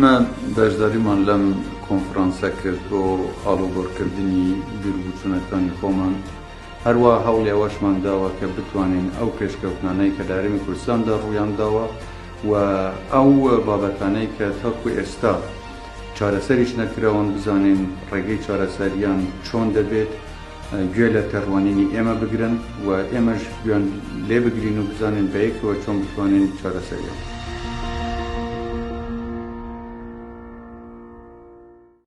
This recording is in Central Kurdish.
ئێمە بەشداریمان لەم کۆنفرانسە کرد بۆ ئاڵوگۆڕکردنی بیربووچوونەکانی خۆمان، هەروە هەوڵی ئەوەشمان داوە کە بتوانین ئەو پێشکەوتانەی کە لە هەرێمی کوردستاندا ڕوویان داوە و ئەو بابەتانەی کە تاکو ئێستا چارەسەریش نەکراون بزانین ڕێگەی چارەسەریان چۆن دەبێت، گوێ لە تەڕوانینی ئێمە بگرن و ئێمەش گوێن لێ بگرین و بزانین بە یەکەوە چۆن بتوانین چارەسەریان.